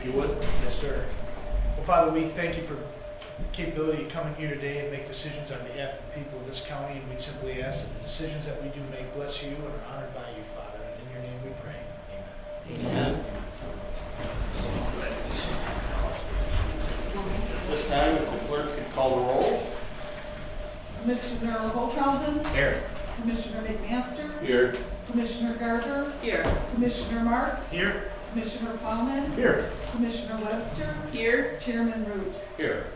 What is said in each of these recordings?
If you would. Yes, sir. Well, Father, we thank you for the capability of coming here today and make decisions on behalf of the people of this county, and we simply ask that the decisions that we do make bless you and are honored by you, Father. And in your name we pray. Amen. Amen. This time, if the clerk could call the roll. Commissioner Holzhausen, Here. Commissioner McMaster, Here. Commissioner Garber, Here. Commissioner Marks, Here. Commissioner Plowman, Here. Commissioner Webster, Here. Chairman Root. Here.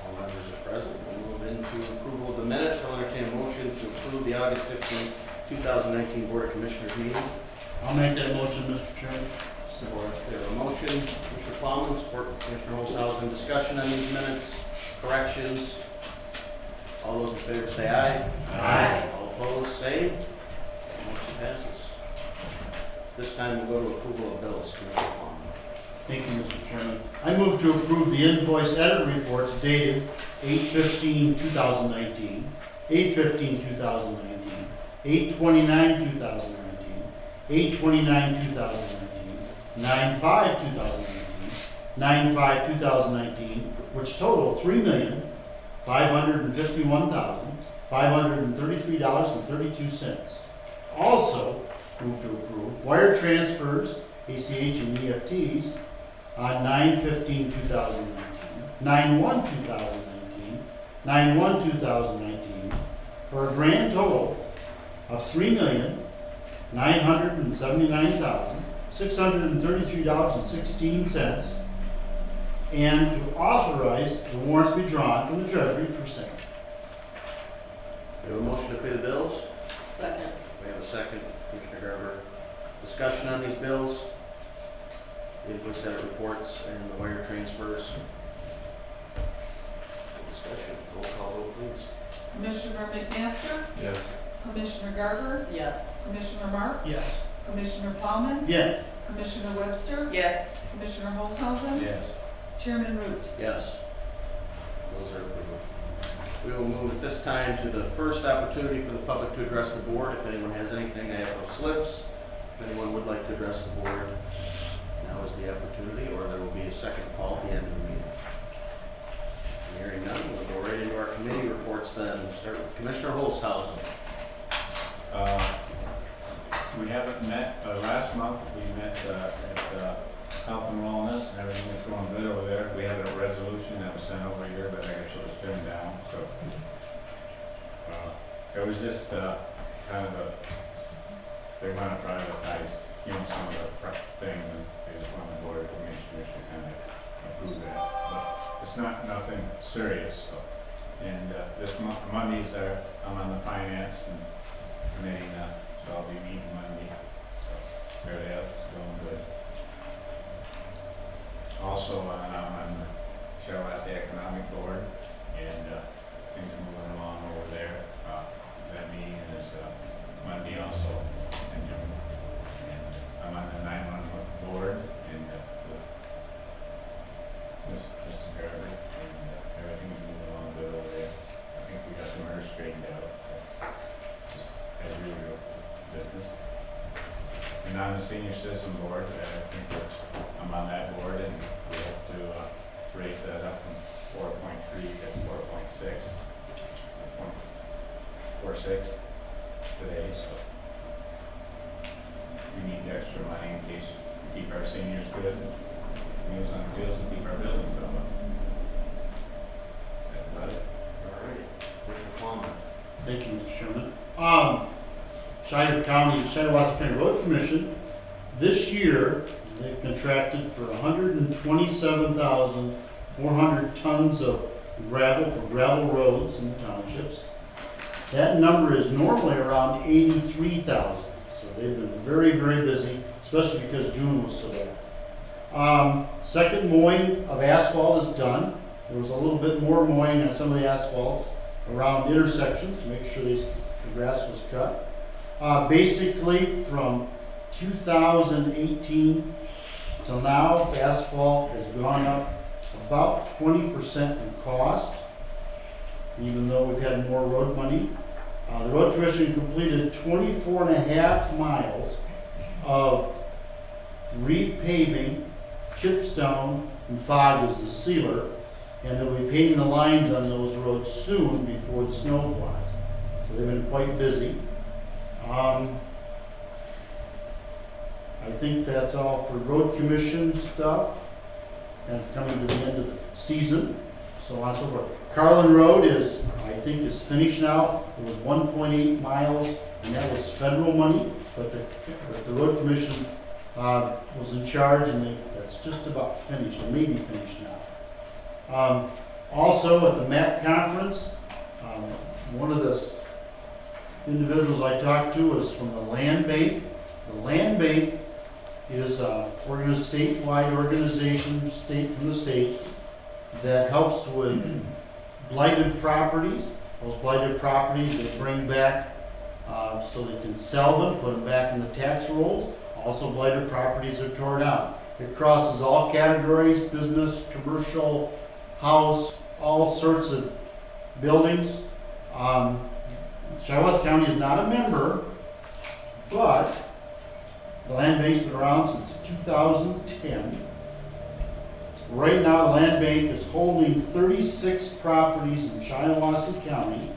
All members are present. We'll move into approval of the minutes. I'll entertain a motion to approve the August 15, 2019 Board of Commissioners meeting. I'll make that motion, Mr. Chairman. We have a motion, Commissioner Plowman, support Commissioner Holzhausen. Discussion on these minutes, corrections. All those in favor say aye. Aye. All opposed, same. Motion passes. This time we'll go to approval of bills, Commissioner Plowman. Thank you, Mr. Chairman. I move to approve the invoice edit reports dated 8/15/2019, 8/15/2019, 8/29/2019, 8/29/2019, 9/5/2019, 9/5/2019, which total $3,551,533.32. Also, move to approve wire transfers, ACH and EFTs, on 9/15/2019, 9/1/2019, 9/1/2019, for a grand total of $3,979,633.16, and to authorize the warrants be drawn from the Treasury for sale. We have a motion to pay the bills. Second. We have a second, Commissioner Garber. Discussion on these bills. The invoice edit reports and the wire transfers. Discussion. Roll call vote, please. Commissioner McMaster, Yes. Commissioner Garber, Yes. Commissioner Marks, Yes. Commissioner Plowman, Yes. Commissioner Webster, Yes. Commissioner Holzhausen, Yes. Chairman Root. Yes. Those are approved. We will move at this time to the first opportunity for the public to address the board. If anyone has anything, I have those slips. If anyone would like to address the board, now is the opportunity, or there will be a second call at the end of the meeting. Hearing none, we'll go right into our committee reports then. We'll start with Commissioner Holzhausen. We haven't met, last month we met at Health and Wellness, and everything was going good over there. We had a resolution that was sent over here, but I guess it was turned down, so. It was just kind of they want to privatize, some of the things, and they just want the Board of Commissioners to kind of approve that. But it's nothing serious, so. And this Mondays I'm on the finance and committee now, so I'll be meeting Monday. So everything else is going good. Also, I'm on the Shiawassee Economic Board, and things are moving along over there. That meeting is Monday also. And I'm on the 911 board, and with Mrs. Garber, and everything's moving along good over there. I think we got the murder straightened out. Just as usual business. And on the senior citizen board, I think I'm on that board, and we hope to raise that up from 4.3 to 4.6, 4.46 today. So we need extra money in case we keep our seniors good, and meals on the wheels, and keep our buildings up. That's about it. All right. Commissioner Plowman. Thank you, Mr. Chairman. Shiawassee County Road Commission, this year, they've contracted for 127,400 tons of gravel for gravel roads in the townships. That number is normally around 83,000, so they've been very, very busy, especially because June was so bad. Second mowing of asphalt is done. There was a little bit more mowing on some of the asphalts around intersections to make sure the grass was cut. Basically, from 2018 till now, asphalt has gone up about 20% in cost, even though we've had more road money. The Road Commission completed 24.5 miles of repaving chipstone, and fog is the sealer. And they'll be painting the lines on those roads soon before the snow flies. So they've been quite busy. I think that's all for road commission stuff, and coming to the end of the season, so on and so forth. Carlin Road is, I think, is finished now. It was 1.8 miles, and that was federal money, but the road commission was in charge, and that's just about finished, or maybe finished now. Also, at the MAC conference, one of the individuals I talked to was from the Land Bank. The Land Bank is a statewide organization, from the state, that helps with blighted properties. Those blighted properties they bring back so they can sell them, put them back in the tax rolls. Also, blighted properties are torn down. It crosses all categories: business, commercial, house, all sorts of buildings. Shiawassee County is not a member, but the land bank's been around since 2010. Right now, the land bank is holding 36 properties in Shiawassee County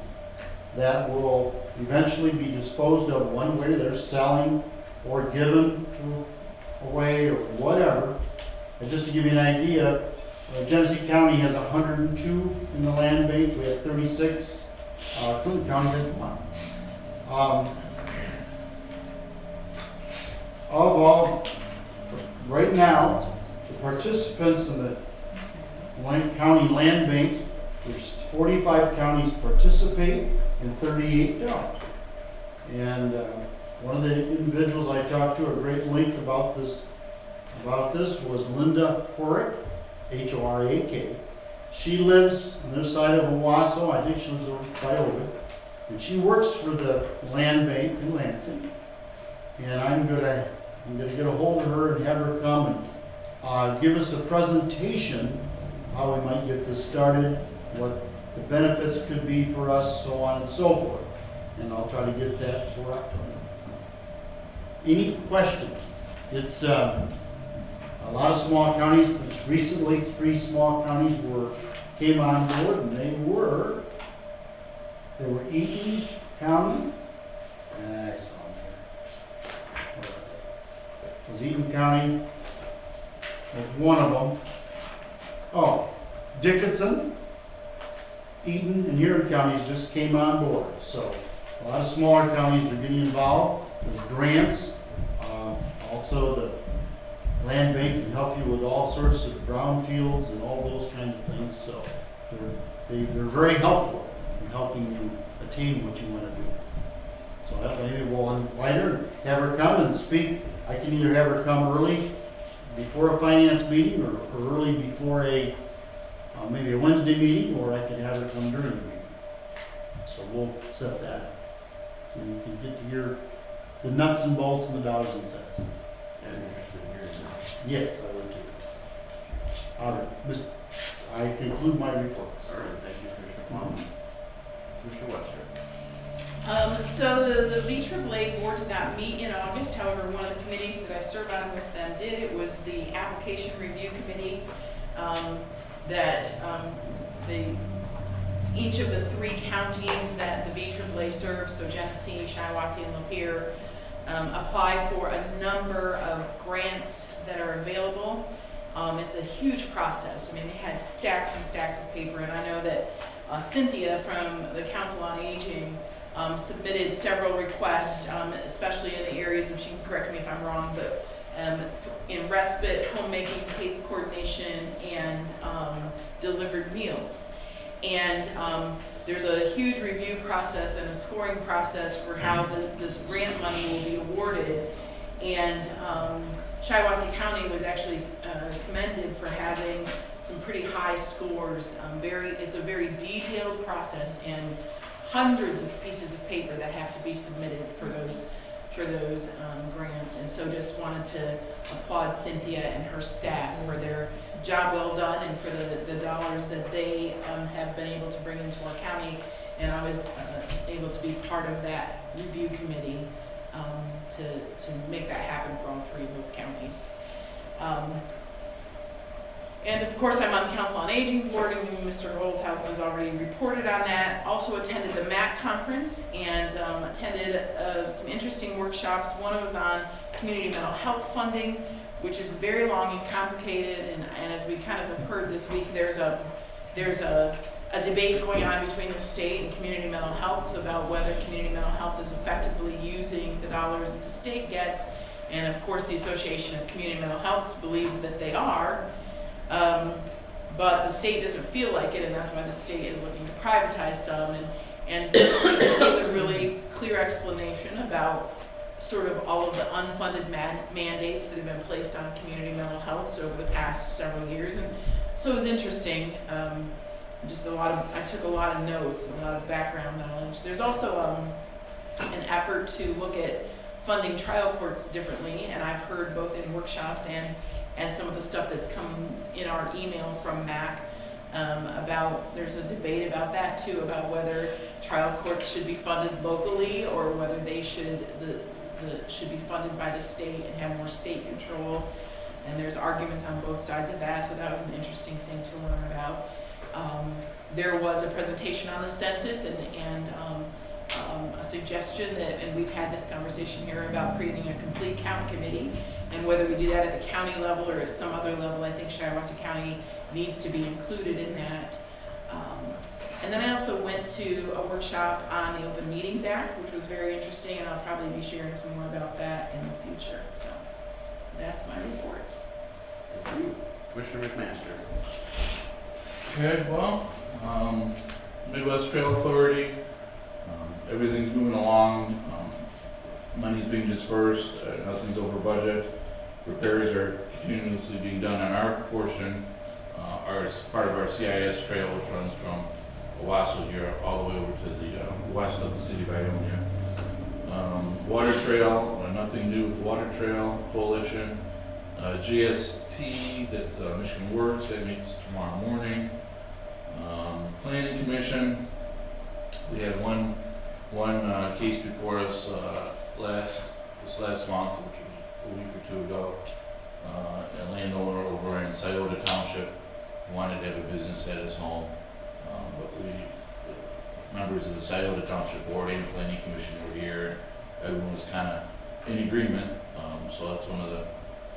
that will eventually be disposed of one way. They're selling or given away or whatever. And just to give you an idea, Genesee County has 102 in the land bank. We have 36. Clinton County has 1. Of all, right now, the participants in the county land bank, there's 45 counties participate and 38 don't. And one of the individuals I talked to at great length about this was Linda Horak, Horak. She lives on their side of Owasso. I think she lives over by Ovid. And she works for the land bank in Lansing. And I'm gonna get a hold of her and have her come and give us a presentation how we might get this started, what the benefits could be for us, so on and so forth. And I'll try to get that for October. Any questions? It's a lot of small counties. Recently, 3 small counties came on board, and they were Eaton County. I saw them here. It was Eaton County was one of them. Oh, Dickinson, Eaton, and Huron counties just came on board. So a lot of smaller counties are getting involved. There's grants. Also, the land bank can help you with all sorts of brownfields and all those kinds of things. So they're very helpful in helping you attain what you want to do. So maybe we'll invite her and have her come and speak. I can either have her come early before a finance meeting or early before maybe a Wednesday meeting, or I could have her come during the meeting. So we'll set that. And you can get to hear the nuts and bolts and the dollars and cents. Yes, I would too. I conclude my reports. All right, thank you, Commissioner Plum. Commissioner Webster. So the VAAA board did not meet in August. However, one of the committees that I served on with them did. It was the application review committee each of the 3 counties that the VAAA serves, so Genesee, Shiawassee, and Lapeer, apply for a number of grants that are available. It's a huge process. I mean, they had stacks and stacks of paper, and I know that Cynthia from the Council on Aging submitted several requests, especially in the areas, and she can correct me if I'm wrong, but in respite, homemaking, case coordination, and delivered meals. And there's a huge review process and a scoring process for how this grant money will be awarded. And Shiawassee County was actually commended for having some pretty high scores. It's a very detailed process and hundreds of pieces of paper that have to be submitted for those grants. And so just wanted to applaud Cynthia and her staff for their job well done and for the dollars that they have been able to bring into our county. And I was able to be part of that review committee to make that happen for all 3 of those counties. And of course, I'm on the Council on Aging Board, and Mr. Olshausen has already reported on that. Also attended the MAC conference and attended some interesting workshops. One was on community mental health funding, which is very long and complicated, and as we kind of have heard this week, there's a debate going on between the state and community mental health about whether community mental health is effectively using the dollars that the state gets. And of course, the Association of Community Mental Health believes that they are. But the state doesn't feel like it, and that's why the state is looking to privatize some, and gave a really clear explanation about sort of all of the unfunded mandates that have been placed on community mental health over the past several years. And so it was interesting. I took a lot of notes, a lot of background knowledge. There's also an effort to look at funding trial courts differently, and I've heard both in workshops and some of the stuff that's come in our email from MAC there's a debate about that too, about whether trial courts should be funded locally or whether they should be funded by the state and have more state control. And there's arguments on both sides of that, so that was an interesting thing to learn about. There was a presentation on the census and a suggestion and we've had this conversation here about creating a complete count committee, and whether we do that at the county level or at some other level. I think Shiawassee County needs to be included in that. And then I also went to a workshop on the Open Meetings Act, which was very interesting, and I'll probably be sharing some more about that in the future. So that's my report. Thank you. Commissioner McMaster. Okay, well, Midwest Trail Authority, everything's moving along, money's being dispersed, nothing's over budget. Repairs are continuously being done on our portion, as part of our CIS trail, which runs from Owasso here all the way over to the west of the city of Ionia. Water Trail, nothing new with Water Trail Coalition. GST, that's Michigan Works, that meets tomorrow morning. Planning Commission, we had one case before us last month, which was a week or two ago. A landowner over in Scioto Township wanted to have a business at his home, but the members of the Scioto Township Board and the Planning Commission were here. Everyone was kind of in agreement, so that's one of the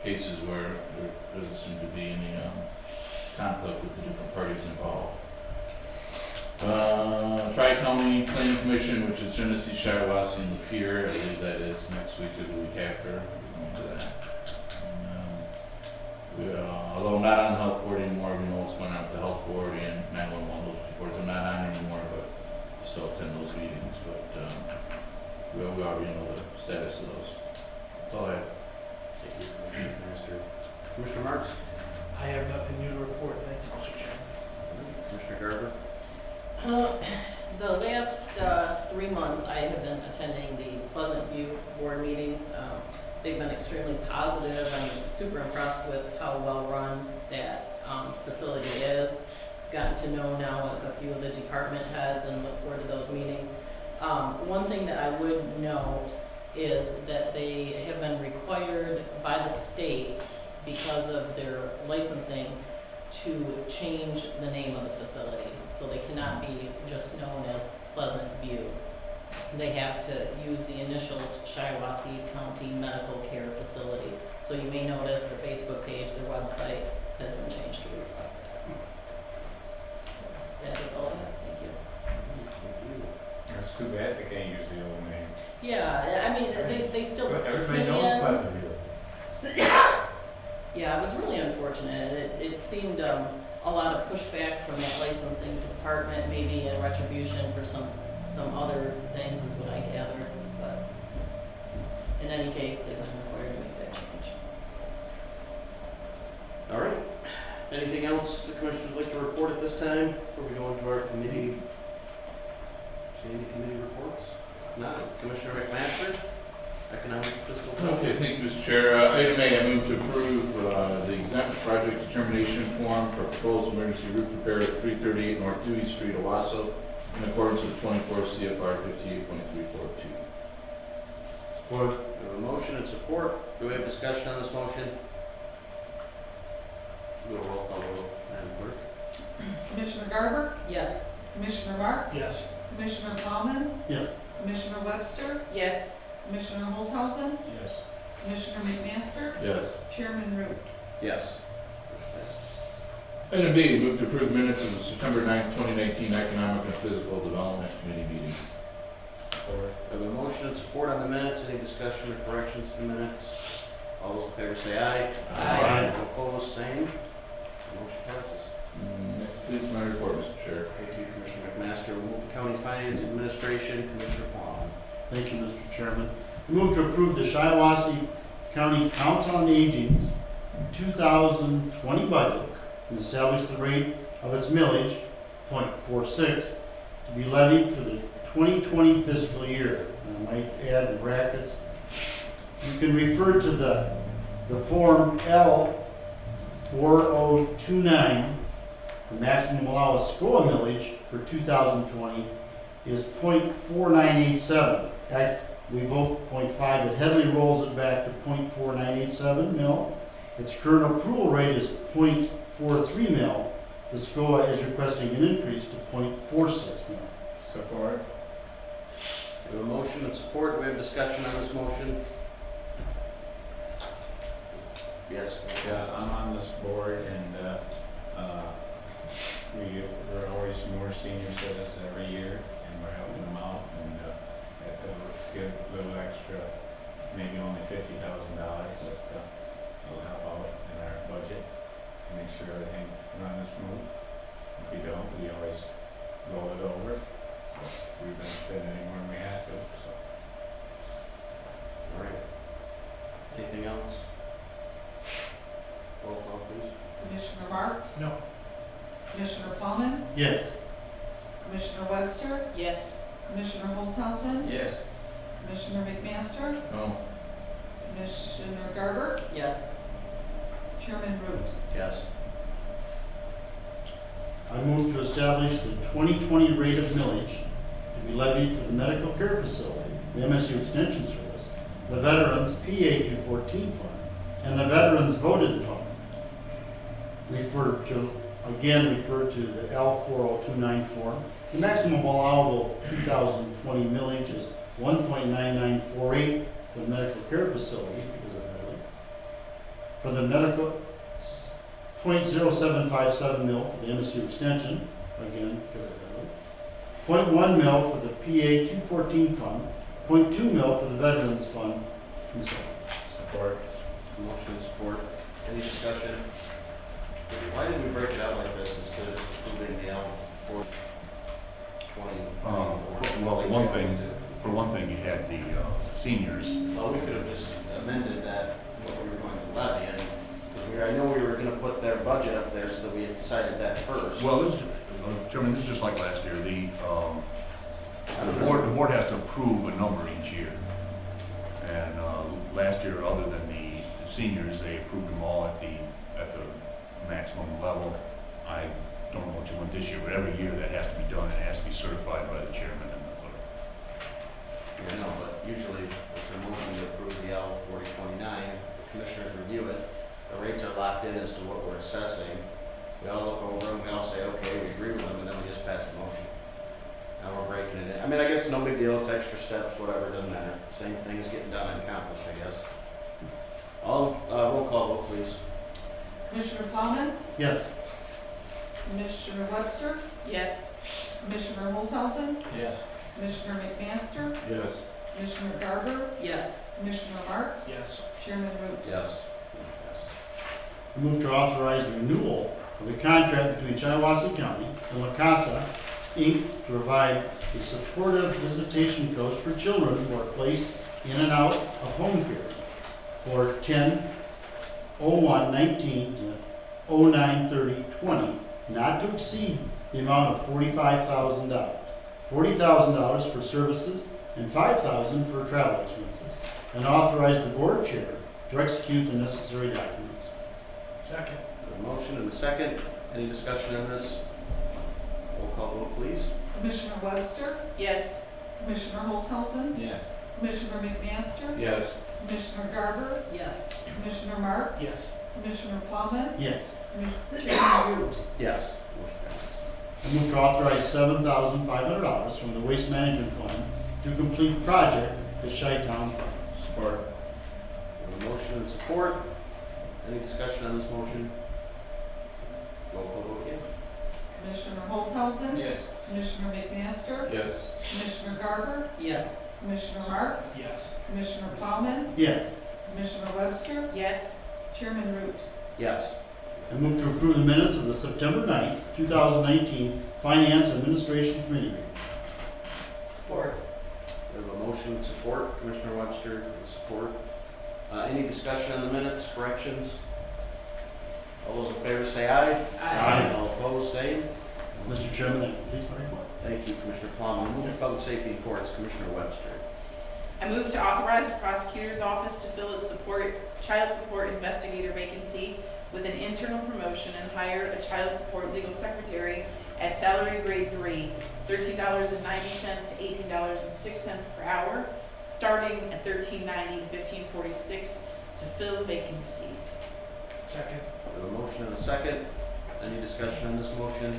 cases where there doesn't seem to be any conflict with the different parties involved. Tri-County Planning Commission, which is Genesee, Shiawassee, and Lapeer. I believe that is next week or the week after. We're going to that. And, although I'm not on the health board anymore, we know what's going on with the health board and 911. Those two boards I'm not on anymore, but I still attend those meetings. But we already know the status of those. That's all I have. Thank you, Commissioner McMaster. Commissioner Marks. I have nothing new to report. Thank you, Mr. Chairman. Commissioner Garber. The last 3 months, I have been attending the Pleasant View board meetings. They've been extremely positive. I'm super impressed with how well run that facility is. Gotten to know now a few of the department heads and look forward to those meetings. One thing that I would note is that they have been required by the state, because of their licensing, to change the name of the facility. So they cannot be just known as Pleasant View. They have to use the initials Shiawassee County Medical Care Facility. So you may notice their Facebook page, their website has been changed to reflect that. So that is all I have. Thank you. That's too bad they can't use the old name. Yeah, I mean, they still But everybody knows can. Pleasantville. Yeah, it was really unfortunate. It seemed a lot of pushback from that licensing department, maybe in retribution for some other things is what I gathered. But in any case, they've been required to make that change. All right. Anything else the commissioners would like to report at this time before we go into our committee? Any committee reports? None. Commissioner McMaster, Economic Fiscal Development. Okay, thank you, Mr. Chair. Item A, I move to approve the exempt project determination form for proposed emergency roof repair at 338 North Dewey Street, Owasso, in accordance with 24 CFR 58.342. Support. We have a motion and support. Do we have discussion on this motion? Do a roll call vote. Garber, Yes. Commissioner Marks? Yes. Commissioner Plowman, Yes. Commissioner Webster, Yes. Commissioner Olshausen, Yes. Commissioner McMaster, Yes. Chairman Root. Yes. Item B, move to approve minutes of the September 9th, 2019 Economic and Physical Development Committee meeting. We have a motion and support on the minutes. Any discussion or corrections to the minutes? All those in favor say aye. Aye. All opposed, same. Motion passes. Please, my report, Mr. Chair. Thank you, Commissioner McMaster. We'll move to County Finance Administration, Commissioner Plowman. Thank you, Mr. Chairman. I move to approve the Shiawassee County Council on Aging's 2020 budget and establish the rate of its millage, .46, to be levied for the 2020 fiscal year. And I might add in brackets, you can refer to the Form L4029. The maximum allowed SCOA millage for 2020 is .4987. We vote .5, but Headley rolls it back to .4987 mil. Its current approval rate is .43 mil. The SCOA is requesting an increase to .46 mil. Support. We have a motion and support. Do we have discussion on this motion? Yes. Yeah, I'm on this board and, we're always more senior citizens every year and we're helping them out and, have to give a little extra, maybe only $50,000, but, it'll help out in our budget and make sure everything runs smooth. If we don't, we always roll it over. So we've been spending more than we have to, so. All right. Anything else? Roll call, please. Commissioner Marks? No. Commissioner Plowman, Yes. Commissioner Webster, Yes. Commissioner Olshausen, Yes. Commissioner McMaster, No. Commissioner Garber, Yes. Chairman Root. Yes. I move to establish the 2020 rate of millage to be levied for the medical care facility, the MSU Extension Service, the Veterans PA 214 Fund, and the Veterans Voted Fund. Refer to the L4029 form. The maximum allowable 2020 millage is 1.9948 for the medical care facility because of Headley. For the medical, 0.0757 mil for the MSU extension, again because of Headley. 0.1 mil for the PA 214 fund, 0.2 mil for the Veterans Fund, and so on. Support. Motion and support. Any discussion? Why did we break it out like this instead of approving the L for 2024? Well, for one thing, you had the seniors. Well, we could have just amended that, what we were going to levy, and, because I know we were gonna put their budget up there so that we had decided that first. Well, Chairman, this is just like last year. The board has to approve a number each year. And last year, other than the seniors, they approved them all at the maximum level. I don't know what you want this year, but every year that has to be done, and it has to be certified by the chairman and the clerk. Yeah, I know, but usually it's a motion to approve the L 4029, the commissioners review it, the rates are locked in as to what we're assessing. We all look over them, we all say, okay, we agree with them, and then we just pass the motion. Now we're breaking it in. I mean, I guess no big deal, it's extra steps, whatever, doesn't matter. Same thing as getting done and accomplished, I guess. Roll call vote, please. Commissioner Plowman, Yes. Commissioner Webster, Yes. Commissioner Olshausen, Yes. Commissioner McMaster, Yes. Commissioner Garber, Yes. Commissioner Marks, Yes. Chairman Root. Yes. I move to authorize renewal of a contract between Shiawassee County and La Casa, Inc. to provide a supportive visitation coach for children who are placed in and out of home care for 10/01/19 to 09/30/20, not to exceed the amount of $45,000. $40,000 for services and $5,000 for travel expenses, and authorize the board chair to execute the necessary documents. Second. A motion and a second. Any discussion on this? Roll call vote, please. Commissioner Webster, Yes. Commissioner Olshausen, Yes. Commissioner McMaster, Yes. Commissioner Garber, Yes. Commissioner Marks, Yes. Commissioner Plowman, Yes. Chairman Root. Yes. Motion passes. I move to authorize $7,500 from the Waste Management Fund to complete project at Chi-Town Park. Support. We have a motion and support. Any discussion on this motion? Roll call vote again. Commissioner Olshausen, Yes. Commissioner McMaster, Yes. Commissioner Garber, Yes. Commissioner Marks, Yes. Commissioner Plowman, Yes. Commissioner Webster, Yes. Chairman Root. Yes. I move to approve the minutes of the September 9th, 2019 Finance Administration Committee meeting. Support. We have a motion and support. Commissioner Webster with support. Any discussion on the minutes, corrections? All those in favor say aye. Aye. All opposed, same. Mr. Chairman, that completes my report. Thank you, Commissioner Plowman. Move to Public Safety and Courts, Commissioner Webster. I move to authorize the prosecutor's office to fill its child support investigator vacancy with an internal promotion and hire a child support legal secretary at salary grade 3, $13.90 to $18.06 per hour, starting at $13.90 to $15.46 to fill the vacancy. Second. We have a motion and a second. Any discussion on this motion?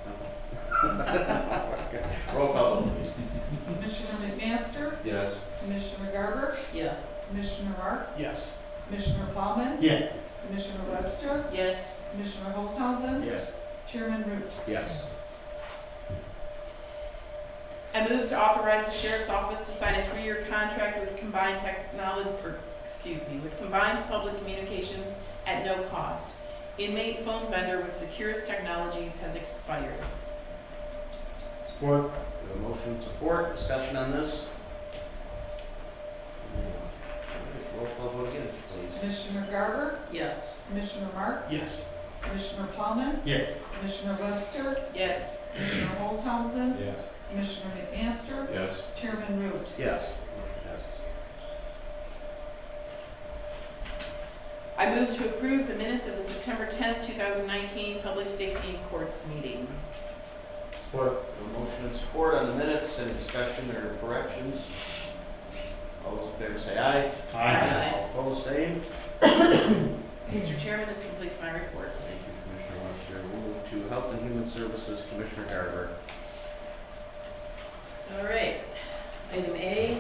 Nothing. Roll call vote, please. Commissioner McMaster, Yes. Commissioner Garber, Yes. Commissioner Marks, Yes. Commissioner Plowman, Yes. Commissioner Webster, Yes. Commissioner Olshausen, Yes. Chairman Root. Yes. I move to authorize the sheriff's office to sign a 3-year contract with Combined Public Communications at no cost. Inmate phone vendor with Securus Technologies has expired. Support. We have a motion and support. Discussion on this? Roll call vote again, please. Commissioner Garber, Yes. Commissioner Marks, Yes. Commissioner Plowman, Yes. Commissioner Webster, Yes. Commissioner Olshausen, Yes. Commissioner McMaster, Yes. Chairman Root. Yes. Motion passes. I move to approve the minutes of the September 10th, 2019 Public Safety and Courts meeting. Support. We have a motion and support on the minutes. Any discussion or corrections? All those in favor say aye. Aye. All opposed, same. Mr. Chairman, this completes my report. Thank you, Commissioner Webster. We'll move to Health and Human Services, Commissioner Garber. All right. Item A,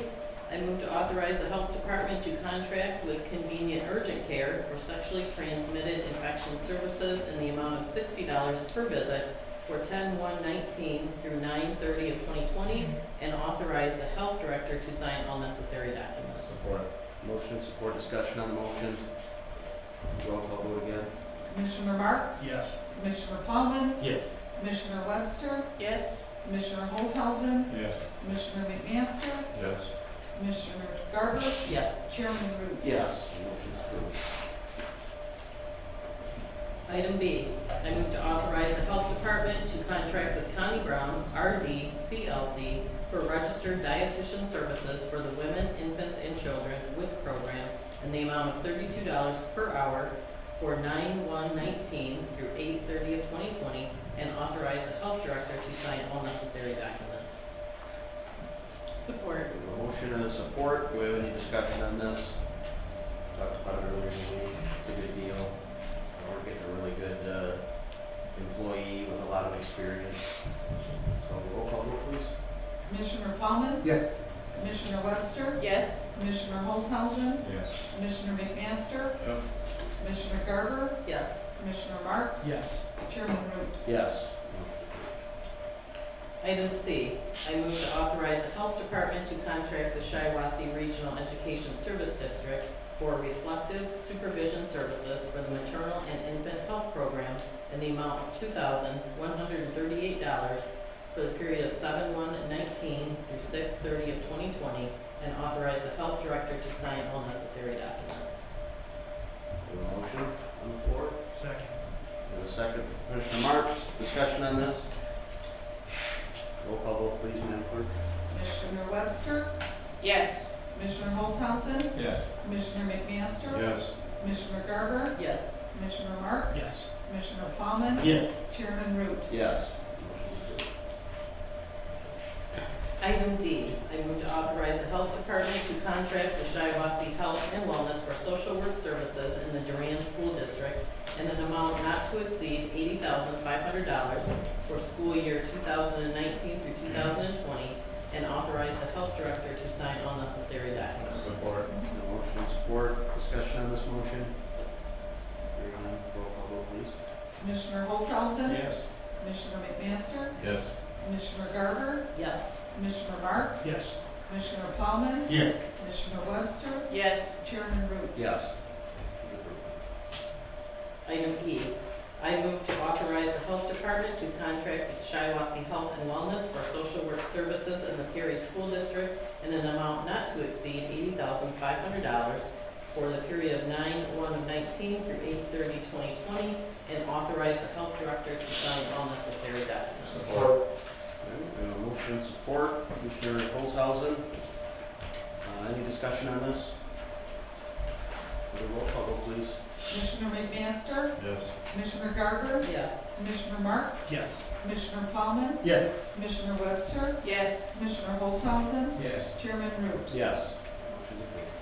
I move to authorize the health department to contract with Convenient Urgent Care for sexually transmitted infection services in the amount of $60 per visit for 10/1/19 through 9/30 of 2020, and authorize the health director to sign all necessary documents. Support. Motion and support. Discussion on the motion. Roll call vote again. Commissioner Marks, Yes. Commissioner Plowman, Yes. Commissioner Webster, Yes. Commissioner Olshausen, Yes. Commissioner McMaster, Yes. Commissioner Garber, Yes. Chairman Root. Yes. Motion approved. Item B, I move to authorize the health department to contract with Connie Brown, RD, CLC, for registered dietitian services for the Women, Infants, and Children WIC program in the amount of $32 per hour for 9/1/19 through 8/30 of 2020, and authorize the health director to sign all necessary documents. Support. We have a motion and a support. Do we have any discussion on this? Talked about it earlier in the week. It's a good deal. We're getting a really good employee with a lot of experience. So roll call vote, please. Commissioner Plowman, Yes. Commissioner Webster, Yes. Commissioner Olshausen, Yes. Commissioner McMaster, Yes. Commissioner Garber, Yes. Commissioner Marks, Yes. Chairman Root. Yes. Item C, I move to authorize the health department to contract with Shiawassee Regional Education Service District for reflective supervision services for the maternal and infant health program in the amount of $2,138 for the period of 7/1/19 through 6/30 of 2020, and authorize the health director to sign all necessary documents. We have a motion on the floor. Second. We have a second. Commissioner Marks, discussion on this? Roll call vote, please, Madam Clerk. Commissioner Webster, Yes. Commissioner Olshausen, Yes. Commissioner McMaster, Yes. Commissioner Garber, Yes. Commissioner Marks, Yes. Commissioner Plowman, Yes. Chairman Root. Yes. Motion approved. Item D, I move to authorize the health department to contract with Shiawassee Health and Wellness for social work services in the Durant School District in an amount not to exceed $80,500 for school year 2019 through 2020, and authorize the health director to sign all necessary documents. Support. The motion and support, discussion on this motion. Hearing none, roll call vote please. Commissioner Olshausen, Yes. Commissioner McMaster, Yes. Commissioner Garber, Yes. Commissioner Marks, Yes. Commissioner Plowman, Yes. Commissioner Webster, Yes. Chairman Root. Yes. Item E, I move to authorize the health department to contract with Shiawassee Health and Wellness for social work services in the Perry School District in an amount not to exceed $80,500 for the period of 9/1/19 through 8/30/2020, and authorize the health director to sign all necessary documents. Support. Okay, we have a motion and support, Commissioner Olshausen. Any discussion on this? For the roll call vote please. Commissioner McMaster, Yes. Commissioner Garber, Yes. Commissioner Marks, Yes. Commissioner Plowman, Yes. Commissioner Webster, Yes. Commissioner Olshausen, Yes. Chairman Root. Yes. Motion approved.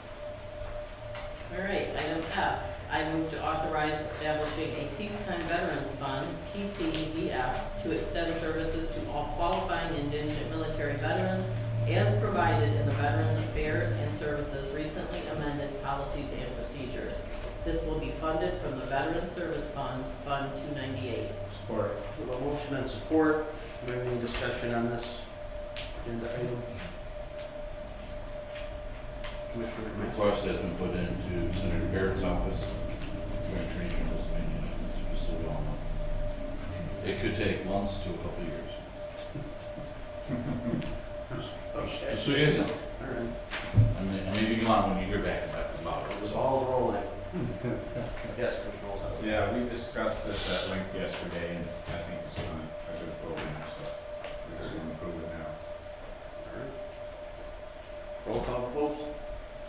All right, item F, I move to authorize establishing a Peacetime Veterans Fund, PTVF, to extend services to all qualifying indigent military veterans as provided in the Veterans Affairs and Services recently amended policies and procedures. This will be funded from the Veterans Service Fund, Fund 298. Support. We have a motion and support. Do we have any discussion on this agenda item? Commissioner McMaster. Request has been put into Senator Barrett's office. It's going to change in Pennsylvania, just so we all know. It could take months to a couple of years. Just so you guys know. All right. I may be gone when you hear back about It it. was So. all rolling. Yes, Commissioner Olshausen. Yeah, we discussed this at length yesterday, and I think it's a good program, so we're just gonna approve it now. All right. Roll call vote.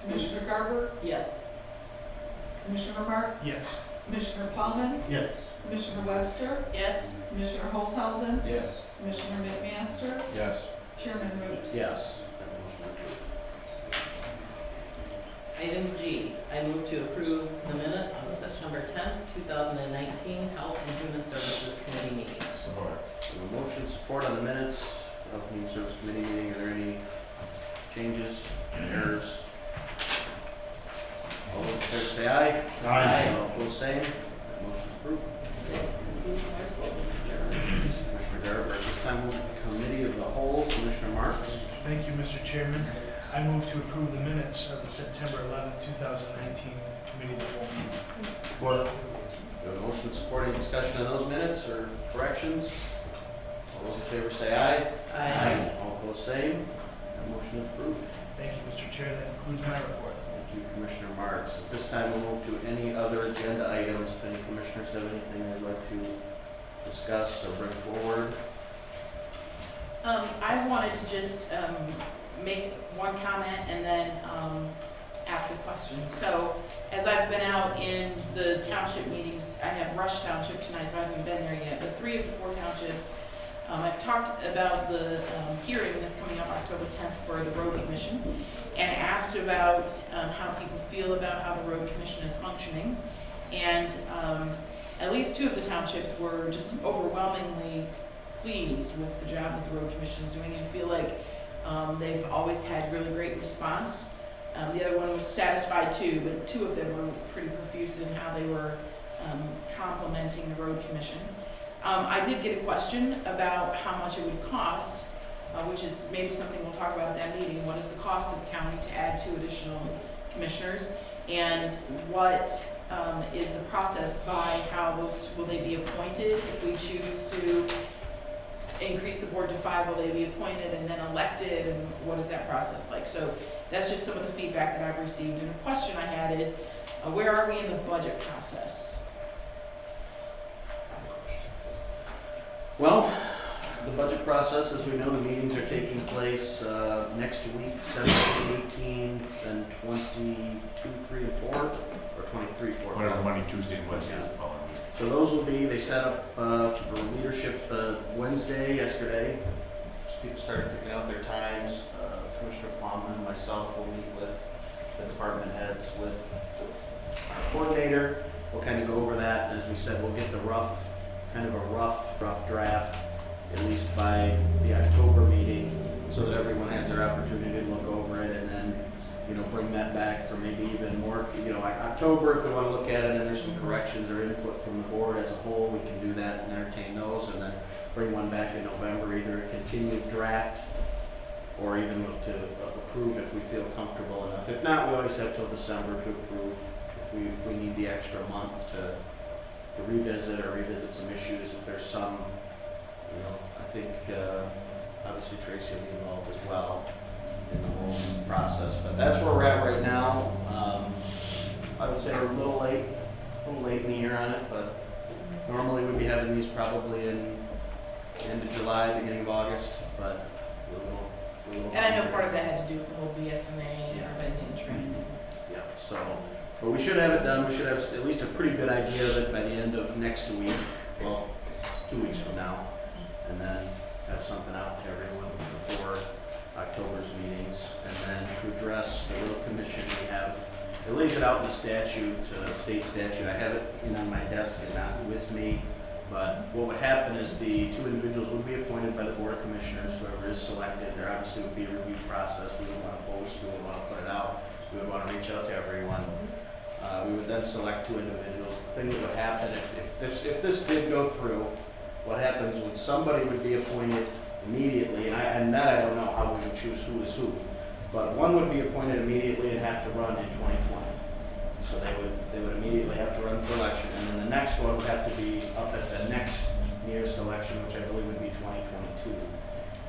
Commissioner Garber, Yes. Commissioner Marks, Yes. Commissioner Plowman, Yes. Commissioner Webster, Yes. Commissioner Olshausen, Yes. Commissioner McMaster, Yes. Chairman Root. Yes. That motion approved. Item G, I move to approve the minutes on the September 10th, 2019 Health and Human Services Committee meeting. Support. We have a motion support on the minutes of the Human Service Committee meeting. Are there any changes, errors? All those in favor say aye. Aye. All opposed, same. That motion approved. Commissioner Garber, at this time, move to Committee of the Whole. Commissioner Marks. Thank you, Mr. Chairman. I move to approve the minutes of the September 11th, 2019 Committee of the Whole meeting. Support. We have a motion supporting discussion on those minutes or corrections. All those in favor say aye. Aye. All opposed, same. That motion is approved. Thank you, Mr. Chair. That concludes my report. Thank you, Commissioner Marks. At this time, we'll move to any other agenda items. If any commissioners have anything they'd like to discuss or bring forward. I wanted to just make one comment and then ask a question. So, as I've been out in the township meetings, I have Rush Township tonight, so I haven't been there yet, but 3 of the 4 townships, I've talked about the hearing that's coming up October 10th for the road commission, and asked about how people feel about how the road commission is functioning. And at least 2 of the townships were just overwhelmingly pleased with the job that the road commission is doing and feel like they've always had really great response. The other one was satisfied too, but 2 of them were pretty profuse in how they were complimenting the road commission. I did get a question about how much it would cost, which is maybe something we'll talk about at that meeting. What is the cost of the county to add 2 additional commissioners? And what is the process by how those, will they be appointed if we choose to increase the board to 5, will they be appointed and then elected, and what is that process like? So that's just some of the feedback that I've received. And the question I had is, where are we in the budget process? Well, the budget process, as we know, the meetings are taking place next week, 17, 18, then 22, 3, and 4, or 23, 4. Whatever, Monday, Tuesday, and Wednesday is the following week. So those will be, they set up for leadership Wednesday, yesterday. People started picking out their times. Commissioner Plowman and myself will meet with the department heads, with our coordinator, we'll kind of go over that, and as we said, we'll get the rough draft, at least by the October meeting, so that everyone has their opportunity to look over it, and then, bring that back for maybe even more, like October, if we want to look at it, and there's some corrections or input from the board as a whole, we can do that and entertain those, and then bring one back in November, either a continued draft, or even to approve if we feel comfortable enough. If not, we always have till December to approve, if we need the extra month to revisit some issues, if there's some, I think, obviously Tracy will be involved as well in the whole process, but that's where we're at right now. I would say we're a little late in the year on it, but normally we'd be having these probably in end of July, beginning of August, but we're a little And I know behind. part of that had to do with the whole BSNA and everybody getting trained. Yeah, so, but we should have it done, we should have at least a pretty good idea of it by the end of next week, well, 2 weeks from now, and then have something out to everyone before October's meetings. And then to address the road commission, it lays it out in the statute, state statute. I have it on my desk and not with me, but what would happen is the two individuals would be appointed by the board of commissioners, whoever is selected. There obviously would be a review process. We would want to post, we would want to put it out, we would want to reach out to everyone. We would then select two individuals. The thing that would happen if this did go through, what happens would somebody would be appointed immediately, and that I don't know how we would choose who is who, but one would be appointed immediately and have to run in 2020. So they would immediately have to run for election, and then the next one would have to be up at the next nearest election, which I believe would be 2022.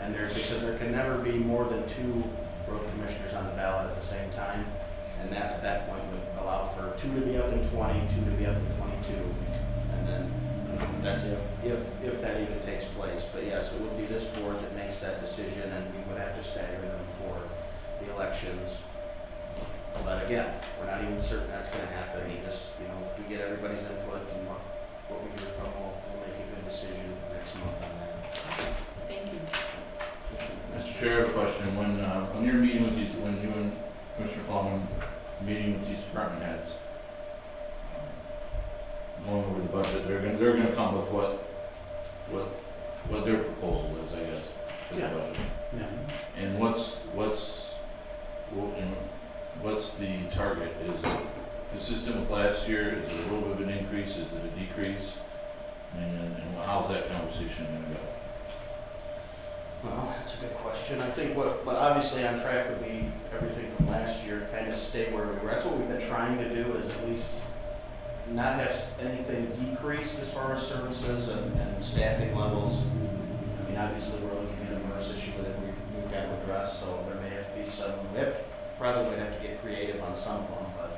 And because there can never be more than two road commissioners on the ballot at the same time, and that at that point would allow for two to be up in 20, two to be up in 22, and then that's if that even takes place. But yes, it would be this board that makes that decision, and we would have to stagger them for the elections. But again, we're not even certain that's going to happen. If we get everybody's input and what we hear from, we'll make a good decision next month on that. Thank you. Mr. Chair, I have a question. When you're meeting with these, when you and Commissioner Coleman meeting with these department heads, going over the budget, they're gonna come with what their proposal is, I guess, for the Yeah. budget. Yeah. And what's the target? Is it consistent with last year? Is it a little bit of an increase? Is it a decrease? And how's that conversation gonna go? Well, that's a good question. I think but obviously on track would be everything from last year, kind of stay where we were. That's what we've been trying to do, is at least not have anything decreased as far as services and staffing levels. I mean, obviously we're looking at a MERS issue that we've got to address, so there may have to be some, probably would have to get creative on some of them, but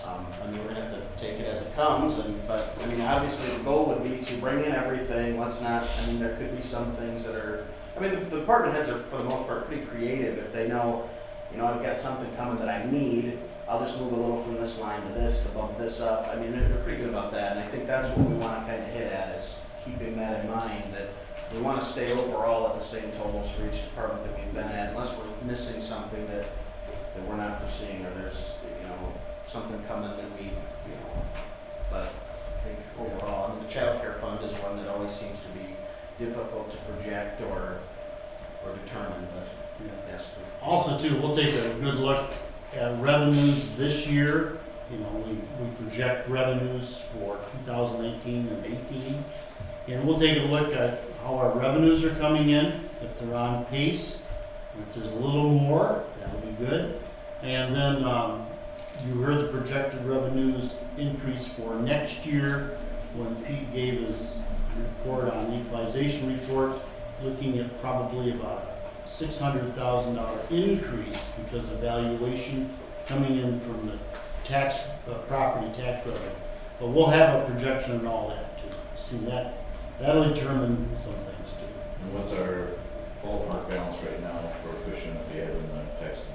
I mean, we're gonna have to take it as it comes, but I mean, obviously the goal would be to bring in everything. There could be some things that are, the department heads are, for the most part, pretty creative. If they know, I've got something coming that I need, I'll just move a little from this line to this to bump this up. I mean, they're pretty good about that, and I think that's what we want to kind of hit at, is keeping that in mind, that we want to stay overall at the same totals for each department that we've been at, unless we're missing something that we're not foreseeing, or there's, something coming that but I think overall, the child care fund is one that always seems to be difficult to project or determine, but yes. Also too, we'll take a good look at revenues this year. We project revenues for 2019 and 18. And we'll take a look at how our revenues are coming in, if they're on pace. If there's a little more, that'll be good. And then you heard the projected revenues increase for next year when Pete gave his report on the equalization report, looking at probably about a $600,000 increase because of valuation coming in from the property tax revenue. But we'll have a projection and all that too. See, that'll determine some things too. And what's our ballpark balance right now for a cushion that we have in the tax limit?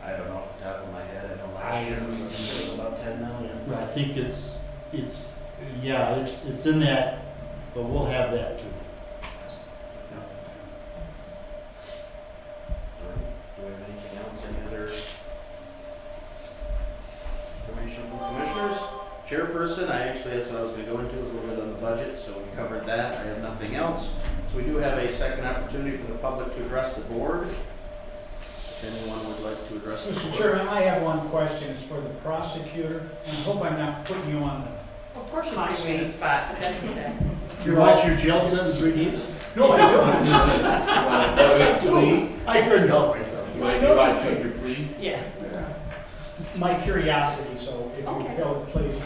I don't know off the top of my head. I know last year it was about 10 million. I think it's in that, but we'll have that too. Do we have anything else? Any other chairperson, that's what I was gonna go into, was a little bit on the budget, so we covered that. I have nothing else. So we do have a second opportunity for the public to address the board. If anyone would like to address the board. Mr. Chairman, I have one question. It's for the prosecutor, and I hope I'm not putting you on Of course you're putting me on the spot, but that's okay. You want your jail sentence reduced? the... No, I I couldn't help myself. You want to change your plea? Yeah. don't. My curiosity, so if you Okay. fill it, please.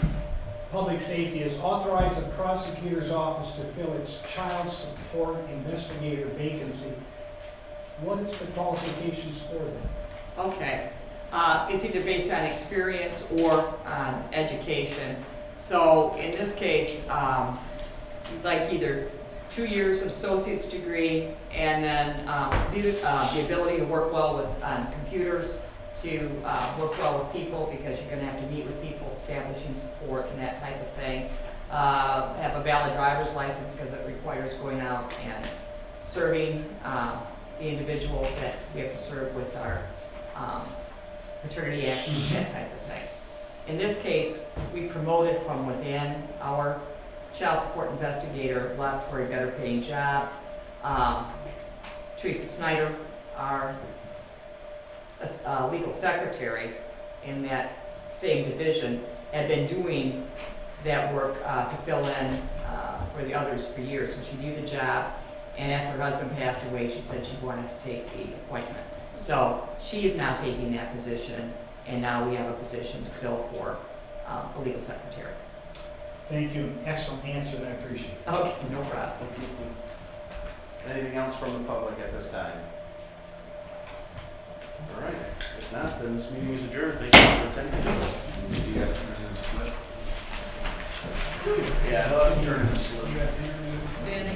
Public safety has authorized the prosecutor's office to fill its child support investigator vacancy. What is the qualifications for that? Okay, it's either based on experience or on education. So in this case, like either 2 years of associate's degree and then the ability to work well with on computers, to work well with people because you're gonna have to meet with people, establishing support and that type of thing. Have a valid driver's license because it requires going out and serving the individuals that we have to serve with our paternity actions, that type of thing. In this case, we promoted from within. Our child support investigator left for a better paying job. Teresa Snyder, our legal secretary in that same division, had been doing that work to fill in for the others for years. So she knew the job, and after her husband passed away, she said she wanted to take the appointment. So she is now taking that position, and now we have a position to fill for the legal secretary. Thank you. Excellent answer, and I appreciate it. Okay, no problem. Anything else from the public at this time? All right, if not, then this meeting is adjourned. Thank you for attending. Yeah, I'll turn it. Danny?